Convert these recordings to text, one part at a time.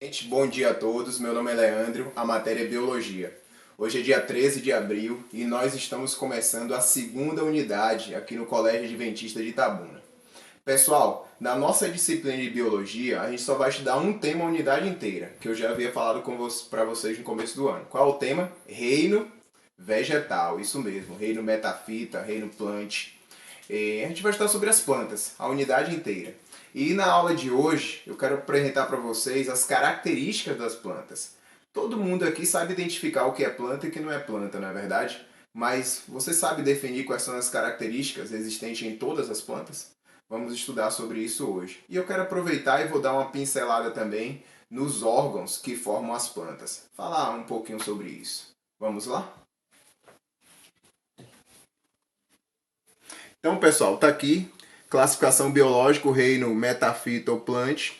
Gente, bom dia a todos. Meu nome é Leandro, a matéria é Biologia. Hoje é dia 13 de abril e nós estamos começando a segunda unidade aqui no Colégio Adventista de Itabuna. Pessoal, na nossa disciplina de Biologia, a gente só vai estudar um tema a unidade inteira, que eu já havia falado para vocês no começo do ano. Qual é o tema? Reino vegetal, isso mesmo, reino metafita, reino plant. A gente vai estudar sobre as plantas, a unidade inteira. E na aula de hoje eu quero apresentar para vocês as características das plantas. Todo mundo aqui sabe identificar o que é planta e o que não é planta, não é verdade? Mas você sabe definir quais são as características existentes em todas as plantas? Vamos estudar sobre isso hoje. E eu quero aproveitar e vou dar uma pincelada também nos órgãos que formam as plantas. Falar um pouquinho sobre isso. Vamos lá? Então, pessoal, tá aqui classificação biológica, o reino metafita ou plant,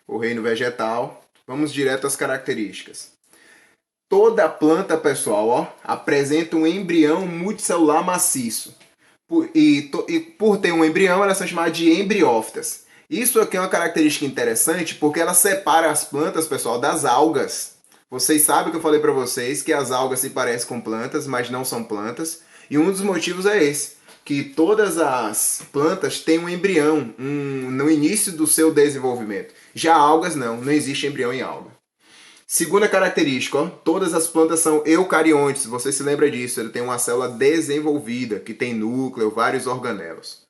o reino vegetal. Vamos direto às características. Toda planta, pessoal, ó, apresenta um embrião multicelular maciço. Por ter um embrião, elas são chamadas de embriófitas. Isso aqui é uma característica interessante porque ela separa as plantas, pessoal, das algas. Vocês sabem que eu falei para vocês que as algas se parecem com plantas, mas não são plantas. E um dos motivos é esse, que todas as plantas têm um embrião no início do seu desenvolvimento. Já algas não existe embrião em alga. Segunda característica, ó, todas as plantas são eucariontes, você se lembra disso, ele tem uma célula desenvolvida, que tem núcleo, vários organelos.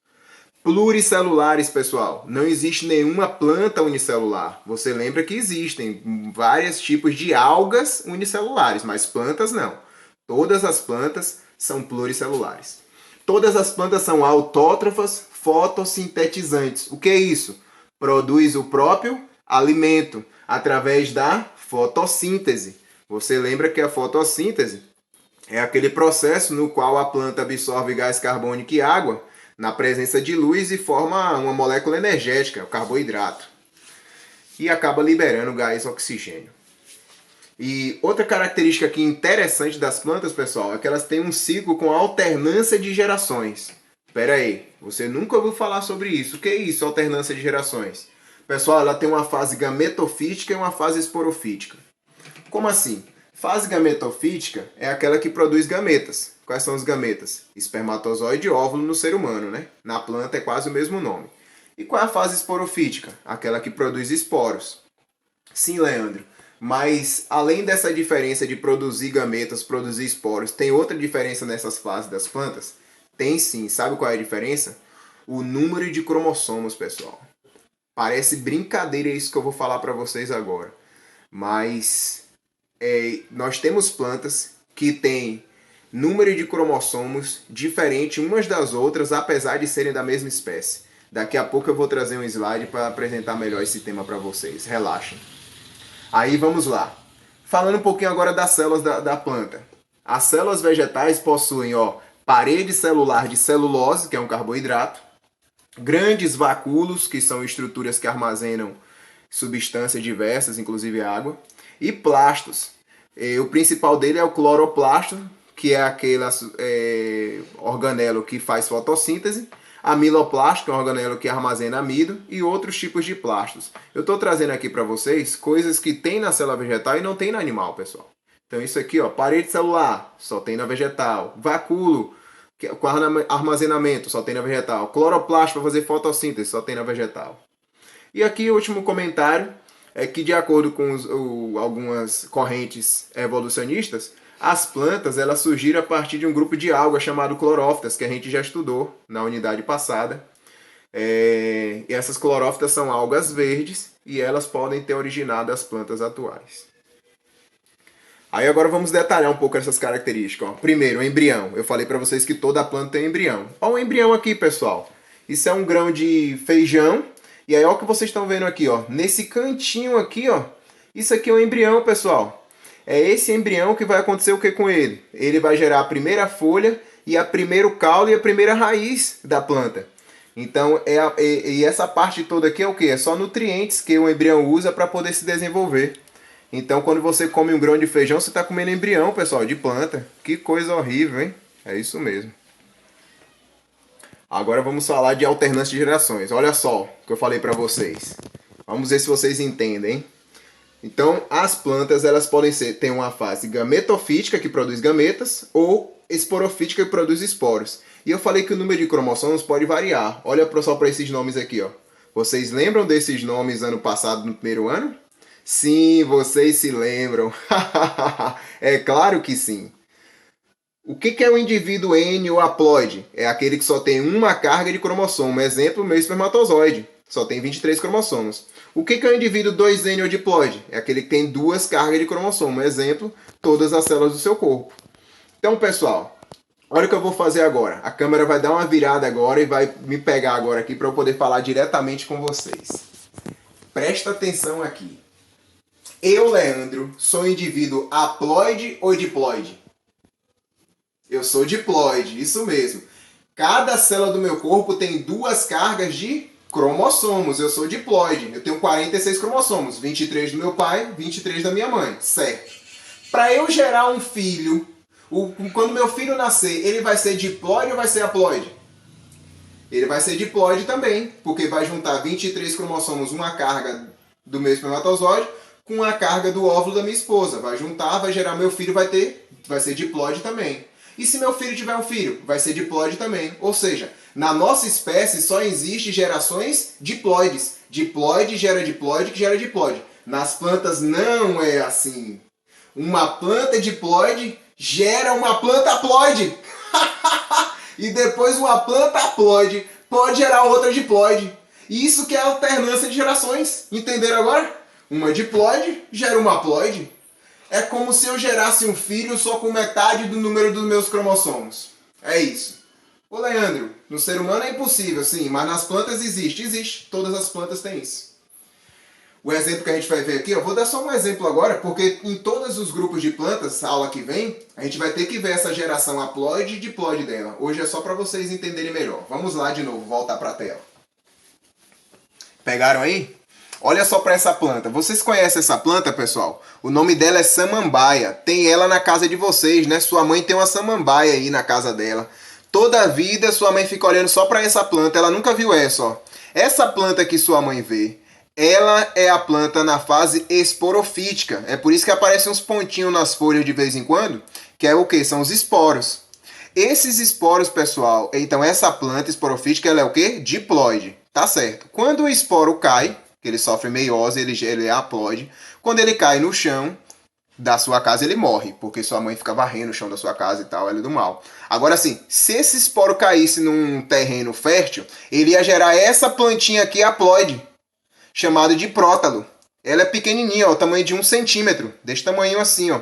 Pluricelulares, pessoal, não existe nenhuma planta unicelular. Você lembra que existem vários tipos de algas unicelulares, mas plantas não. Todas as plantas são pluricelulares. Todas as plantas são autótrofas fotossintetizantes. O que é isso? Produz o próprio alimento através da fotossíntese. Você lembra que a fotossíntese é aquele processo no qual a planta absorve gás carbônico e água na presença de luz e forma uma molécula energética, o carboidrato, e acaba liberando gás oxigênio. E outra característica aqui interessante das plantas, pessoal, é que elas têm um ciclo com alternância de gerações. Espera aí, você nunca ouviu falar sobre isso. O que é isso, alternância de gerações? Pessoal, ela tem uma fase gametofítica e uma fase esporofítica. Como assim? Fase gametofítica é aquela que produz gametas. Quais são os gametas? Espermatozoide e óvulo no ser humano, né? Na planta é quase o mesmo nome. E qual é a fase esporofítica? Aquela que produz esporos. Sim, Leandro. Mas além dessa diferença de produzir gametas, produzir esporos, tem outra diferença nessas fases das plantas? Tem sim. Sabe qual é a diferença? O número de cromossomos, pessoal. Parece brincadeira isso que eu vou falar para vocês agora. Mas nós temos plantas que têm número de cromossomos diferente umas das outras, apesar de serem da mesma espécie. Daqui a pouco eu vou trazer um slide para apresentar melhor esse tema para vocês. Relaxem. Aí vamos lá. Falando um pouquinho agora das células da planta. As células vegetais possuem parede celular de celulose, que é um carboidrato, grandes vacúolos, que são estruturas que armazenam substâncias diversas, inclusive água, e plastos. O principal dele é o cloroplasto, que é aquele organelo que faz fotossíntese, amiloplasto, que é um organelo que armazena amido, e outros tipos de plastos. Eu estou trazendo aqui para vocês coisas que tem na célula vegetal e não tem no animal, pessoal. Então isso aqui, parede celular, só tem na vegetal. Vacúolo, com armazenamento, só tem na vegetal. Cloroplasto para fazer fotossíntese, só tem na vegetal. E aqui o último comentário é que, de acordo com algumas correntes evolucionistas, as plantas elas surgiram a partir de um grupo de algas chamado clorófitas, que a gente já estudou na unidade passada. E essas clorófitas são algas verdes e elas podem ter originado as plantas atuais. Aí agora vamos detalhar um pouco essas características. Primeiro, o embrião. Eu falei para vocês que toda planta tem embrião. Olha o embrião aqui, pessoal. Isso é um grão de feijão. E aí, olha o que vocês estão vendo aqui, nesse cantinho aqui, isso aqui é um embrião, pessoal. É esse embrião que vai acontecer o que com ele? Ele vai gerar a primeira folha e a primeiro caule e a primeira raiz da planta. Então, e essa parte toda aqui é o que? É só nutrientes que o embrião usa para poder se desenvolver. Então, quando você come um grão de feijão, você está comendo embrião, pessoal, de planta. Que coisa horrível, hein? É isso mesmo. Agora vamos falar de alternância de gerações. Olha só o que eu falei para vocês. Vamos ver se vocês entendem. Então, as plantas elas podem ter uma fase gametofítica, que produz gametas, ou esporofítica, que produz esporos. E eu falei que o número de cromossomos pode variar. Olha só para esses nomes aqui, ó. Vocês lembram desses nomes ano passado, no primeiro ano? Sim, vocês se lembram. É claro que sim. O que é o indivíduo N ou haploide? É aquele que só tem uma carga de cromossomo. Exemplo, meu espermatozoide. Só tem 23 cromossomos. O que é o indivíduo 2N ou diploide? É aquele que tem duas cargas de cromossomo. Exemplo, todas as células do seu corpo. Então, pessoal, olha o que eu vou fazer agora. A câmera vai dar uma virada agora e vai me pegar agora aqui para eu poder falar diretamente com vocês. Presta atenção aqui. Eu, Leandro, sou indivíduo haploide ou diploide? Eu sou diploide, isso mesmo. Cada célula do meu corpo tem duas cargas de cromossomos. Eu sou diploide. Eu tenho 46 cromossomos. 23 do meu pai, 23 da minha mãe. Certo. Para eu gerar um filho, quando meu filho nascer, ele vai ser diploide ou vai ser haploide? Ele vai ser diploide também, porque vai juntar 23 cromossomos, uma carga do meu espermatozoide, com a carga do óvulo da minha esposa. Vai juntar, vai gerar meu filho, vai ser diploide também. E se meu filho tiver um filho, vai ser diploide também. Ou seja, na nossa espécie só existe gerações diploides. Diploide gera diploide que gera diploide. Nas plantas não é assim. Uma planta diploide gera uma planta haploide. E depois uma planta haploide pode gerar outra diploide. Isso que é alternância de gerações. Entenderam agora? Uma diploide gera uma haploide. É como se eu gerasse um filho só com metade do número dos meus cromossomos. É isso. Ô Leandro, no ser humano é impossível, sim, mas nas plantas existe. Existe. Todas as plantas têm isso. O exemplo que a gente vai ver aqui, eu vou dar só um exemplo agora, porque em todos os grupos de plantas, a aula que vem, a gente vai ter que ver essa geração haploide e diploide dela. Hoje é só para vocês entenderem melhor. Vamos lá de novo, voltar para a tela. Pegaram aí? Olha só para essa planta. Vocês conhecem essa planta, pessoal? O nome dela é samambaia. Tem ela na casa de vocês, né? Sua mãe tem uma samambaia aí na casa dela. Toda a vida sua mãe fica olhando só para essa planta. Ela nunca viu essa, ó. Essa planta que sua mãe vê, ela é a planta na fase esporofítica. É por isso que aparecem uns pontinhos nas folhas de vez em quando, que é o quê? São os esporos. Esses esporos, pessoal, então essa planta esporofítica, ela é o quê? Diploide. Tá certo. Quando o esporo cai, que ele sofre meiose, ele é haploide. Quando ele cai no chão da sua casa, ele morre, porque sua mãe fica varrendo o chão da sua casa e tal, ela é do mal. Agora, assim, se esse esporo caísse num terreno fértil, ele ia gerar essa plantinha aqui, haploide, chamada de prótalo. Ela é pequenininha, ó, o tamanho de 1 centímetro, desse tamanho assim, ó.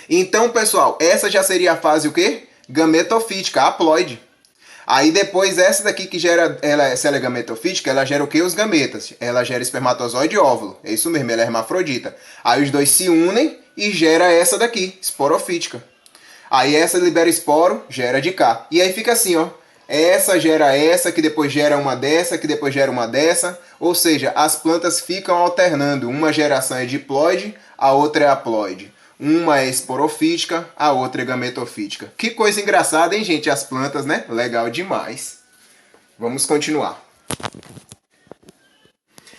Então, pessoal, essa já seria a fase o quê? Gametofítica, haploide. Aí depois essa daqui que gera, se ela é gametofítica, ela gera o que? Os gametas. Ela gera espermatozoide e óvulo. É isso mesmo, ela é hermafrodita. Aí os dois se unem e gera essa daqui, esporofítica. Aí essa libera esporo, gera de cá. E aí fica assim, ó. Essa gera essa, que depois gera uma dessa, que depois gera uma dessa. Ou seja, as plantas ficam alternando. Uma geração é diploide, a outra é haploide. Uma é esporofítica, a outra é gametofítica. Que coisa engraçada, hein, gente? As plantas, né? Legal demais. Vamos continuar.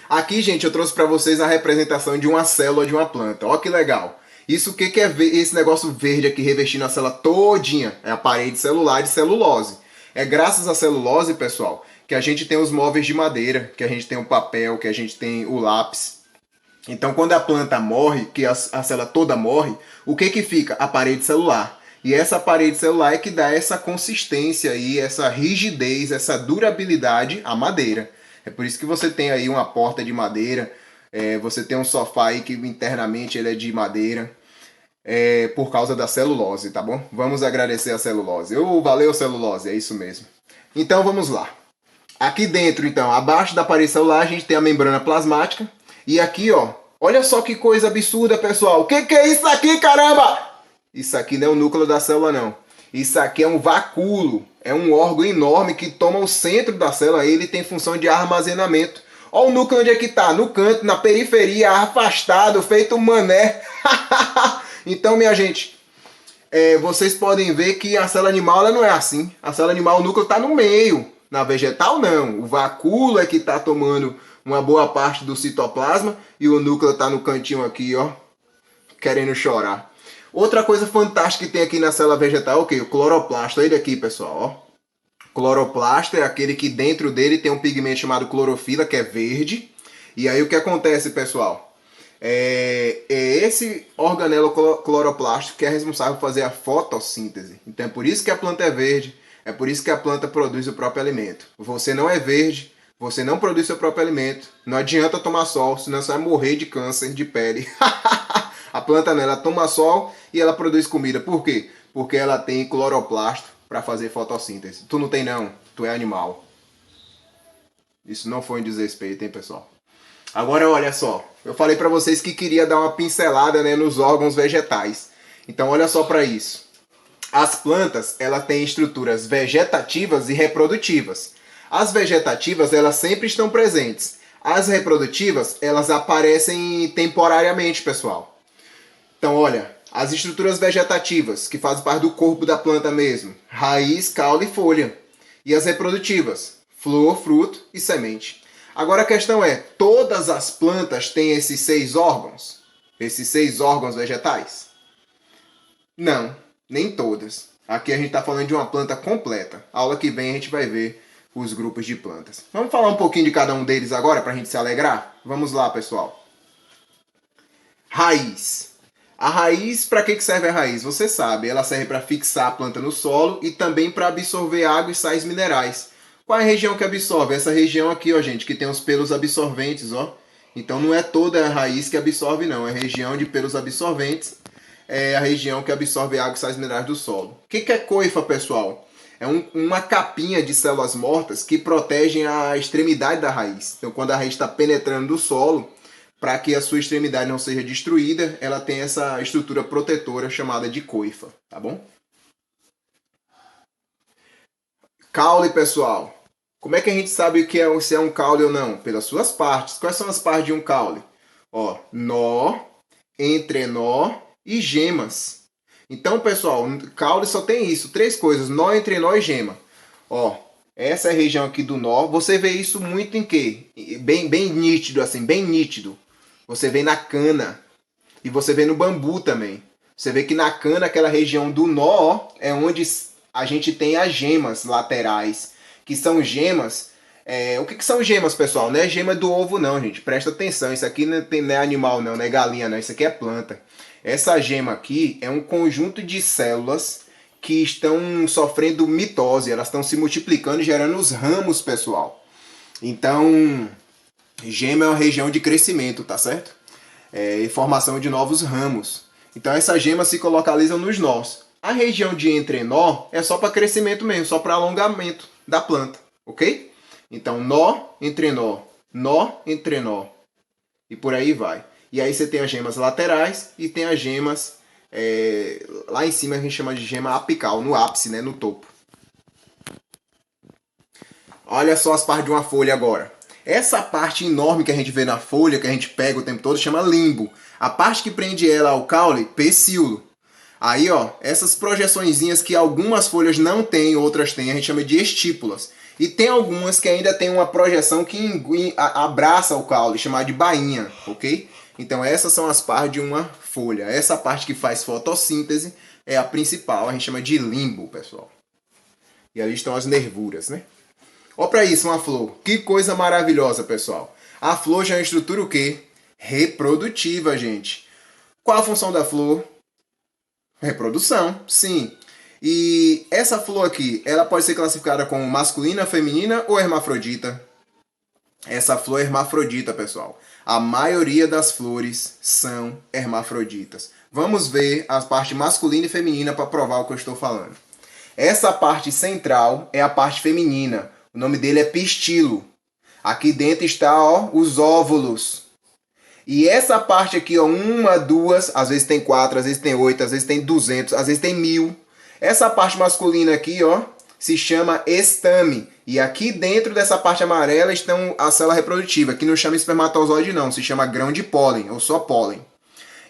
Aqui, gente, eu trouxe para vocês a representação de uma célula de uma planta. Ó que legal. Isso o que é esse negócio verde aqui revestindo a célula todinha? É a parede celular de celulose. É graças à celulose, pessoal, que a gente tem os móveis de madeira, que a gente tem o papel, que a gente tem o lápis. Então, quando a planta morre, que a célula toda morre, o que fica? A parede celular. E essa parede celular é que dá essa consistência aí, essa rigidez, essa durabilidade à madeira. É por isso que você tem aí uma porta de madeira, você tem um sofá aí que internamente ele é de madeira, por causa da celulose, tá bom? Vamos agradecer a celulose. Valeu, celulose, é isso mesmo. Então, vamos lá. Aqui dentro, então, abaixo da parede celular, a gente tem a membrana plasmática. E aqui, ó, olha só que coisa absurda, pessoal. O que é isso aqui, caramba? Isso aqui não é o núcleo da célula, não. Isso aqui é um vacúolo. É um órgão enorme que toma o centro da célula. Ele tem função de armazenamento. Olha o núcleo onde é que tá. No canto, na periferia, afastado, feito um mané. Então, minha gente, vocês podem ver que a célula animal ela não é assim. A célula animal, o núcleo está no meio. Na vegetal, não. O vacúolo é que está tomando uma boa parte do citoplasma e o núcleo está no cantinho aqui, ó, querendo chorar. Outra coisa fantástica que tem aqui na célula vegetal é o quê? O cloroplasto. Olha ele aqui, pessoal, ó. Cloroplasto é aquele que dentro dele tem um pigmento chamado clorofila, que é verde. E aí o que acontece, pessoal? É esse organelo cloroplasto que é responsável por fazer a fotossíntese. Então é por isso que a planta é verde, é por isso que a planta produz o próprio alimento. Você não é verde, você não produz seu próprio alimento, não adianta tomar sol, senão você vai morrer de câncer de pele. A planta ela toma sol e ela produz comida. Por quê? Porque ela tem cloroplasto para fazer fotossíntese. Tu não tem não, tu é animal. Isso não foi um desrespeito, hein, pessoal? Agora olha só, eu falei para vocês que queria dar uma pincelada, né, nos órgãos vegetais. Então olha só para isso. As plantas, elas têm estruturas vegetativas e reprodutivas. As vegetativas, elas sempre estão presentes. As reprodutivas, elas aparecem temporariamente, pessoal. Então olha, as estruturas vegetativas, que fazem parte do corpo da planta mesmo, raiz, caule e folha. E as reprodutivas, flor, fruto e semente. Agora a questão é, todas as plantas têm esses 6 órgãos? Esses 6 órgãos vegetais? Não, nem todas. Aqui a gente está falando de uma planta completa. A aula que vem a gente vai ver os grupos de plantas. Vamos falar um pouquinho de cada um deles agora para a gente se alegrar? Vamos lá, pessoal. Raiz. A raiz, para que serve a raiz? Você sabe, ela serve para fixar a planta no solo e também para absorver água e sais minerais. Qual é a região que absorve? Essa região aqui, ó, gente, que tem os pelos absorventes, ó. Então não é toda a raiz que absorve, não. É a região de pelos absorventes, é a região que absorve água e sais minerais do solo. O que é coifa, pessoal? É uma capinha de células mortas que protegem a extremidade da raiz. Então quando a raiz está penetrando no solo, para que a sua extremidade não seja destruída, ela tem essa estrutura protetora chamada de coifa, tá bom? Caule, pessoal. Como é que a gente sabe que se é um caule ou não? Pelas suas partes. Quais são as partes de um caule? Ó, nó, entrenó e gemas. Então, pessoal, caule só tem isso, 3 coisas: nó, entrenó e gema. Ó, essa é a região aqui do nó. Você vê isso muito em quê? Bem nítido, assim, bem nítido. Você vê na cana. E você vê no bambu também. Você vê que na cana, aquela região do nó, é onde a gente tem as gemas laterais. Que são gemas. O que são gemas, pessoal? Não é gema do ovo, não, gente. Presta atenção. Isso aqui não é animal, não é galinha, não. Isso aqui é planta. Essa gema aqui é um conjunto de células que estão sofrendo mitose. Elas estão se multiplicando e gerando os ramos, pessoal. Então, gema é uma região de crescimento, tá certo? E formação de novos ramos. Então, essas gemas se localizam nos nós. A região de entrenó é só para crescimento mesmo, só para alongamento da planta, ok? Então, nó, entrenó, e por aí vai. E aí você tem as gemas laterais e tem as gemas, lá em cima a gente chama de gema apical, no ápice, né, no topo. Olha só as partes de uma folha agora. Essa parte enorme que a gente vê na folha, que a gente pega o tempo todo, chama limbo. A parte que prende ela ao caule, pecíolo. Aí, ó, essas projeçõezinhas que algumas folhas não têm, outras têm, a gente chama de estípulas. E tem algumas que ainda tem uma projeção que abraça o caule, chamada de bainha, ok? Então essas são as partes de uma folha. Essa parte que faz fotossíntese é a principal, a gente chama de limbo, pessoal. E ali estão as nervuras, né? Olha para isso, uma flor. Que coisa maravilhosa, pessoal. A flor já é uma estrutura o quê? Reprodutiva, gente. Qual a função da flor? Reprodução, sim. E essa flor aqui, ela pode ser classificada como masculina, feminina ou hermafrodita? Essa flor é hermafrodita, pessoal. A maioria das flores são hermafroditas. Vamos ver a parte masculina e feminina para provar o que eu estou falando. Essa parte central é a parte feminina. O nome dele é pistilo. Aqui dentro está, ó, os óvulos. E essa parte aqui, ó, 1, 2, às vezes tem 4, às vezes tem 8, às vezes tem 200, às vezes tem 1000. Essa parte masculina aqui, ó, se chama estame. E aqui dentro dessa parte amarela estão a célula reprodutiva, que não chama espermatozoide não, se chama grão de pólen, ou só pólen.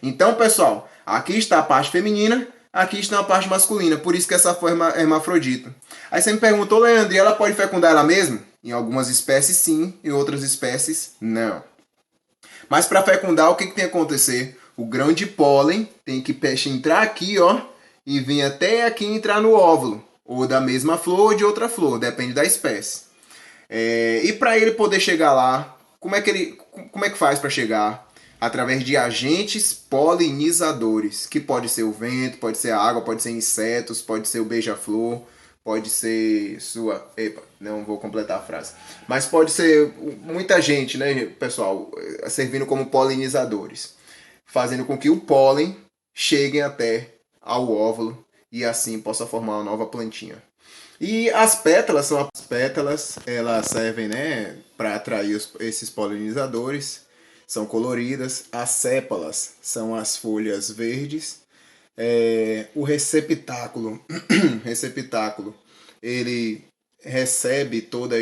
Então, pessoal, aqui está a parte feminina, aqui está a parte masculina, por isso que essa flor é hermafrodita. Aí você me perguntou, Leandro, e ela pode fecundar ela mesma? Em algumas espécies sim, em outras espécies não. Mas para fecundar, o que tem que acontecer? O grão de pólen tem que entrar aqui, ó, e vir até aqui entrar no óvulo, ou da mesma flor ou de outra flor, depende da espécie. E para ele poder chegar lá, como é que faz para chegar? Através de agentes polinizadores, que pode ser o vento, pode ser a água, pode ser insetos, pode ser o beija-flor, pode ser sua... Epa, não vou completar a frase. Mas pode ser muita gente, né, pessoal, servindo como polinizadores, fazendo com que o pólen chegue até ao óvulo e assim possa formar uma nova plantinha. E as pétalas, elas servem, né, para atrair esses polinizadores, são coloridas. As sépalas são as folhas verdes. O receptáculo, receptáculo, ele recebe toda a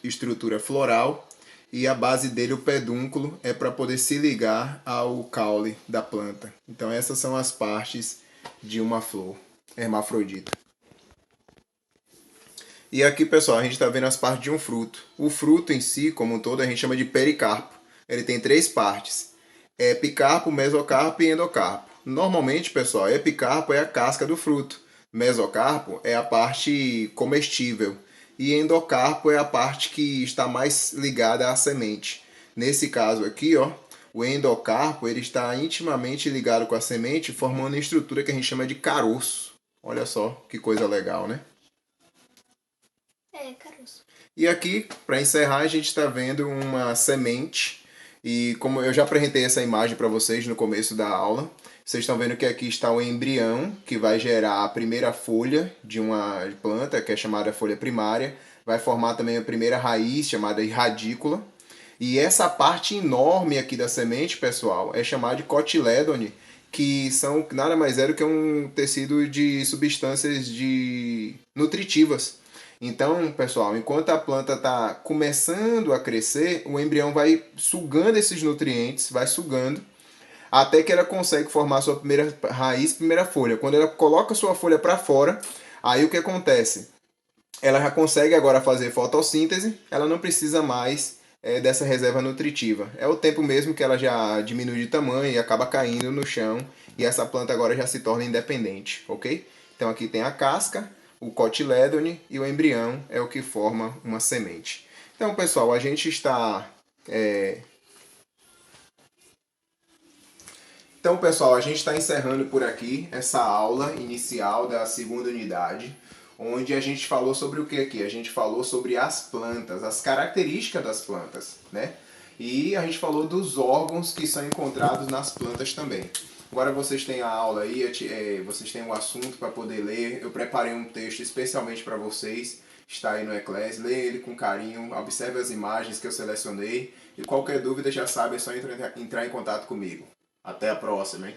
estrutura floral e a base dele, o pedúnculo, é para poder se ligar ao caule da planta. Então essas são as partes de uma flor hermafrodita. E aqui, pessoal, a gente está vendo as partes de um fruto. O fruto em si, como um todo, a gente chama de pericarpo. Ele tem 3 partes: epicarpo, mesocarpo e endocarpo. Normalmente, pessoal, epicarpo é a casca do fruto, mesocarpo é a parte comestível e endocarpo é a parte que está mais ligada à semente. Nesse caso aqui, ó, o endocarpo ele está intimamente ligado com a semente, formando uma estrutura que a gente chama de caroço. Olha só que coisa legal, né? Caroço. E aqui, para encerrar, a gente está vendo uma semente. E como eu já apresentei essa imagem para vocês no começo da aula, vocês estão vendo que aqui está o embrião que vai gerar a primeira folha de uma planta, que é chamada folha primária. Vai formar também a primeira raiz, chamada radícula. E essa parte enorme aqui da semente, pessoal, é chamada de cotilédone, que são nada mais é do que um tecido de substâncias nutritivas. Então, pessoal, enquanto a planta está começando a crescer, o embrião vai sugando esses nutrientes, vai sugando, até que ela consegue formar sua primeira raiz, primeira folha. Quando ela coloca sua folha para fora, aí o que acontece? Ela já consegue agora fazer fotossíntese, ela não precisa mais dessa reserva nutritiva. É o tempo mesmo que ela já diminui de tamanho e acaba caindo no chão, e essa planta agora já se torna independente, ok? Então aqui tem a casca, o cotilédone e o embrião é o que forma uma semente. Então, pessoal, a gente está... Então, pessoal, a gente está encerrando por aqui essa aula inicial da segunda unidade, onde a gente falou sobre o que aqui? A gente falou sobre as plantas, as características das plantas, né? E a gente falou dos órgãos que são encontrados nas plantas também. Agora vocês têm a aula aí, vocês têm um assunto para poder ler. Eu preparei um texto especialmente para vocês, está aí no Eclass. Leia ele com carinho, observe as imagens que eu selecionei. E qualquer dúvida já sabe, é só entrar em contato comigo. Até a próxima, hein?